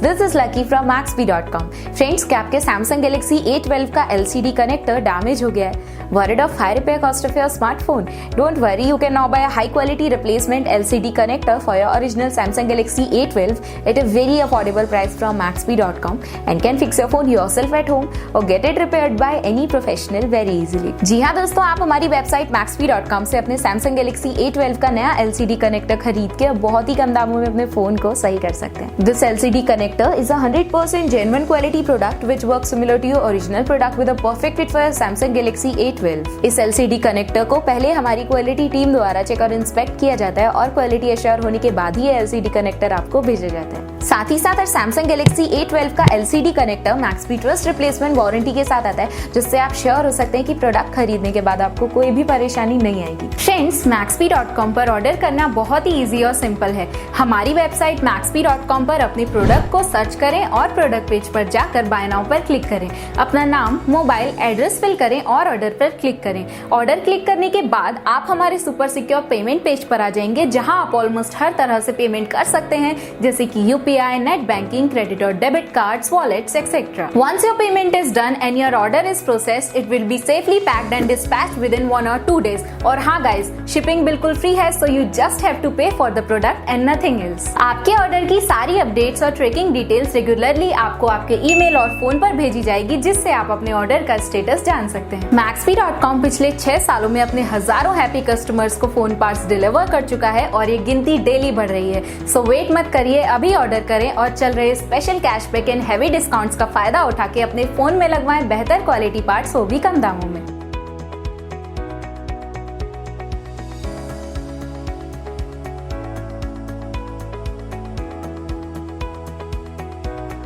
this is Lucky from Maxbhi.com. Friends, क्या आपके Samsung Galaxy A12 का LCD कनेक्टर डैमेज हो गया है? Worried of high repair cost of your smartphone? Don't worry, you can now buy a high quality replacement LCD connector for your original Samsung Galaxy A12 at a very affordable price from Maxbhi.com and can fix your phone yourself at home or get it repaired by any professional very easily. जी हाँ दोस्तों, आप हमारी website Maxbhi.com से अपने Samsung Galaxy A12 का नया LCD connector खरीद के बहुत ही कम दामों में अपने फोन को सही कर सकते हैं. This LCD connector is a 100% genuine quality product which works similar to your original product with a perfect fit for your Samsung Galaxy A12. इस LCD कनेक्टर को पहले हमारी क्वालिटी टीम द्वारा चेक और इंस्पेक्ट किया जाता है और क्वालिटी एश्योर होने के बाद ही ये LCD कनेक्टर आपको भेजा जाता है. साथ ही साथ Samsung Galaxy A12 का LCD connector Maxbhi trust replacement warranty के साथ आता है, जिससे आप श्योर हो सकते हैं कि प्रोडक्ट खरीदने के बाद आपको कोई भी परेशानी नहीं आएगी. फ्रेंड्स, Maxbhi.com पर ऑर्डर करना बहुत ही इजी और सिंपल है. हमारी वेबसाइट Maxbhi.com पर अपने प्रोडक्ट को सर्च करें और प्रोडक्ट पेज पर जाकर बाय नाउ पर क्लिक करें. अपना नाम, मोबाइल, एड्रेस फिल करें और ऑर्डर पर क्लिक करें. ऑर्डर क्लिक करने के बाद आप हमारे सुपर सिक्योर पेमेंट पेज पर आ जाएंगे, जहां आप ऑलमोस्ट हर तरह से पेमेंट कर सकते हैं, जैसे कि UPI, नेट बैंकिंग, क्रेडिट और debit cards, wallets, etcetera. Once your payment is done and your order is processed, it will be safely packed and dispatched within 1 or 2 days. और हाँ गाइस, शिपिंग बिल्कुल free है, so you just have to pay for the product and nothing else. आपके order की सारी updates और tracking details regularly आपको आपके ईमेल और फोन पर भेजी जाएगी, जिससे आप अपने ऑर्डर का स्टेटस जान सकते हैं. Maxbhi.com पिछले 6 सालों में अपने हजारों हैप्पी कस्टमर्स को फोन पार्ट्स डिलीवर कर चुका है और ये गिनती डेली बढ़ रही है. सो वेट मत करिए, अभी ऑर्डर करें और चल रहे special cashback and heavy discounts का फायदा उठा के अपने फोन में लगवाएं बेहतर क्वालिटी पार्ट्स, वो भी कम दामों में.